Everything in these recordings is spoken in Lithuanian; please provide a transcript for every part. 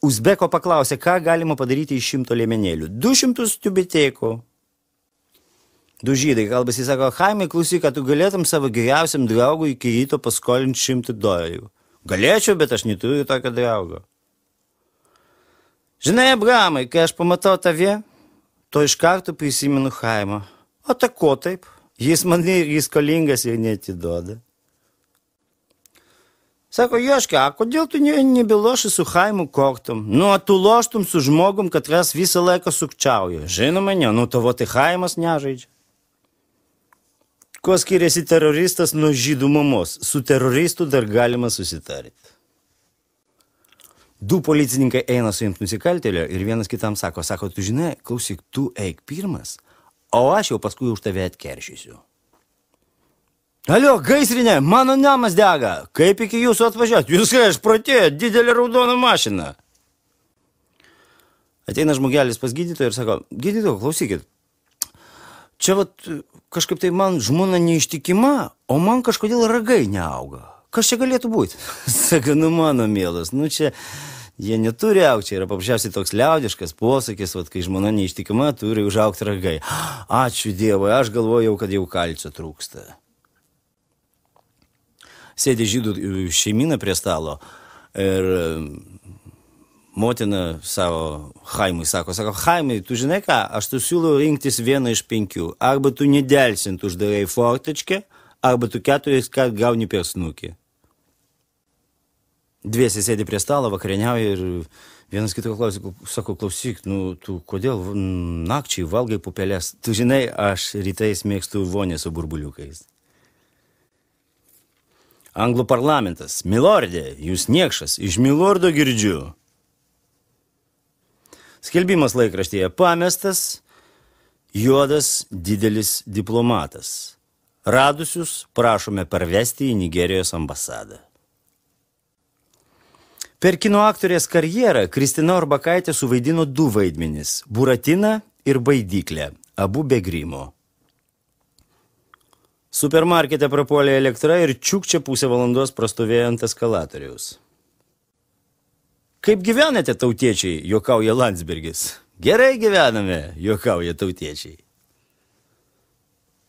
Uzbeko paklausė, ką galima padaryti iš 100 liemenėlių. 200 tiubetėkų. 2 žydai kalbasi, sako, Chaimai, klausyk, kad tu galėtum savo geriausiam draugui iki ryto paskolinti $100. Galėčiau, bet aš neturiu tokio draugo. Žinai, Abrahamai, kai aš pamatau tave, to iš karto prisimenu Chaimą. O ta ko taip? Jis man irgi skolingas ir neatiduoda. Sako, Joška, kodėl tu nebeloši su Chaimu kortom? Nu, o tu loštum su žmogum, katras visą laiką sukčiauja. Žinoma, ne, nu tavo tai Chaimas nežaidžia. Kuo skiriasi teroristas nuo žydų mamos? Su teroristu dar galima susitarti. 2 policininkai eina suimti nusikaltėlio ir vienas kitam sako, tu žinai, klausyk, tu eik pirmas, o aš jau paskui už tave atkeršysiu. Alio, gaisrinė, mano namas dega, kaip iki jūsų atvažiuoti? Jūs ką, aš protėjau, didelė raudona mašina. Ateina žmogelis pas gydytoją ir sako, gydytoją, klausykit, čia kažkaip tai man žmona neištikima, o man kažkodėl ragai neauga. Kas čia galėtų būti? Sako, nu mano mielas, nu čia jie neturi augti, čia yra paprasčiausiai toks liaudiškas posakis, kai žmona neištikima, turi užaugti ragai. Ačiū Dievui, aš galvojau, kad jau kalcio trūksta. Sėdė žydų šeimyna prie stalo ir motina savo Chaimui sako, Chaimai, tu žinai ką, aš tu siūlau rinktis vieną iš 5. Arba tu nedelsint uždarai fortačkę, arba tu 4 kart gauni per snukį. Dviesi sėdi prie stalo, vakarieniauja ir vienas kito klausė, sako, klausyk, nu tu kodėl nakčiai valgai pupelės? Tu žinai, aš rytais mėgstu vonę su burbuliukais. Anglų parlamentas. Milordė, jūs niekšas, iš Milordo girdžiu. Skelbimas laikraštyje pamestas, juodas didelis diplomatas. Radusius prašome parvesti į Nigerijos ambasadą. Per kino aktorės karjerą Kristina Orbakaitė suvaidino 2 vaidmenis – Buratiną ir Baidyklę, abu be grimo. Supermarkete prapuolė elektra ir čiukčia pusę valandos prastovėjo ant eskalatoriaus. Kaip gyvenate, tautiečiai, juokauja Landsbergis. Gerai gyvename, juokauja tautiečiai.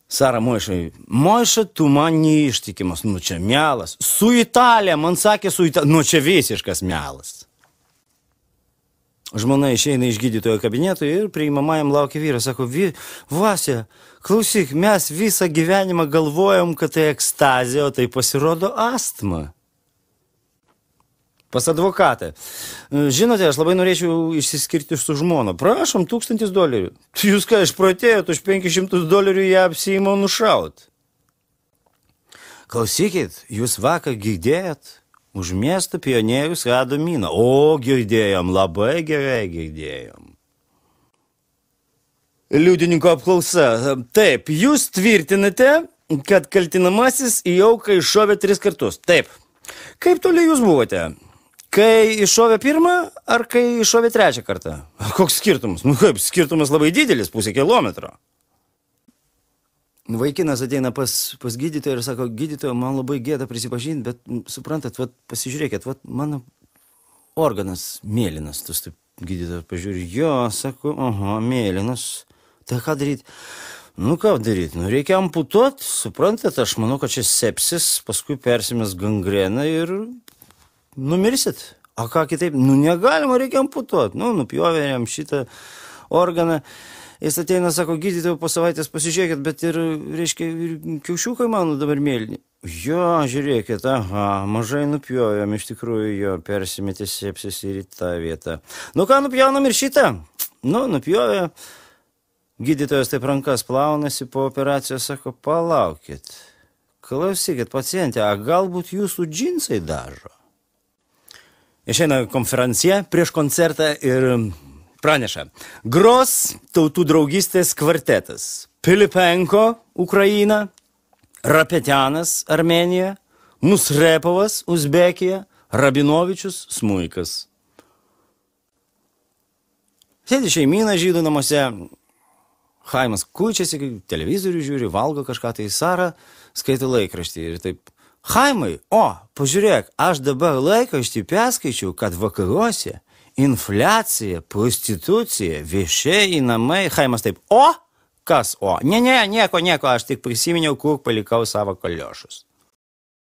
Sara Moišai, Moiša, tu man neištikimas, nu čia melas. Su Italija, man sakė su Italija, nu čia visiškas melas. Žmona išeina iš gydytojo kabineto ir priimamajam laukia vyras. Sako, Vasia, klausyk, mes visą gyvenimą galvojom, kad tai ekstazė, o tai pasirodo astma. Pas advokatą. Žinote, aš labai norėčiau išsiskirti su žmona. Prašom, $1000. Jūs ką, išprotėjot, už $500 ją apsiimo nušaut. Klausykit, jūs vakar girdėjot? Už miesto pionierius rado miną. O, girdėjom, labai gerai girdėjom. Liudininko apklausa. Taip, jūs tvirtinate, kad kaltinamasis į auką iššovė 3 kartus. Taip. Kaip toli jūs buvote? Kai iššovė 1 ar kai iššovė 3 kartą? Koks skirtumas? Nu kaip, skirtumas labai didelis, pusę kilometro. Vaikinas ateina pas gydytoją ir sako, gydytoją, man labai gėda prisipažinti, bet suprantat, pasižiūrėkit, mano organas mėlynas. Tu taip gydytojas pažiūri, jo, sako, aha, mėlynas. Tai ką daryti? Nu ką daryti, nu reikia amputuoti, suprantat, aš manau, kad čia sepsis, paskui persimės gangreną ir numirsit. O ką kitaip? Nu negalima, reikia amputuoti. Nu, nupjovė jam šitą organą. Jis ateina, sako, gydytojau, po savaitės pasižiūrėkit, bet ir, reiškia, kiaušiukai mano dabar mėlyni. Jo, žiūrėkit, aha, mažai nupjovėm, iš tikrųjų, jo, persimetė sepsis ir į tą vietą. Nu ką, nupjaunam ir šitą? Nu, nupjovė. Gydytojas taip rankas plaunasi po operacijos, sako, palaukit. Klausykit, pacientė, a galbūt jūsų džinsai dažo? Išeina konferencija prieš koncertą ir praneša. Gros tautų draugystės kvartetas. Pilipenko, Ukraina, Rapetianas, Armenija, Musrepovas, Uzbekija, Rabinovičius, smuikas. Sėdi šeimyna žydų namuose. Chaimas kučiasi, televizorių žiūri, valgo kažką, tai Sara skaito laikraštį ir taip. Chaimai, o, pažiūrėk, aš dabar laikraštį perskaičiau, kad vakaruose infliacija, prostitucija, viešieji namai. Chaimas taip, o? Kas o? Ne, nieko, aš tik prisiminiau, kur palikau savo kaliošus.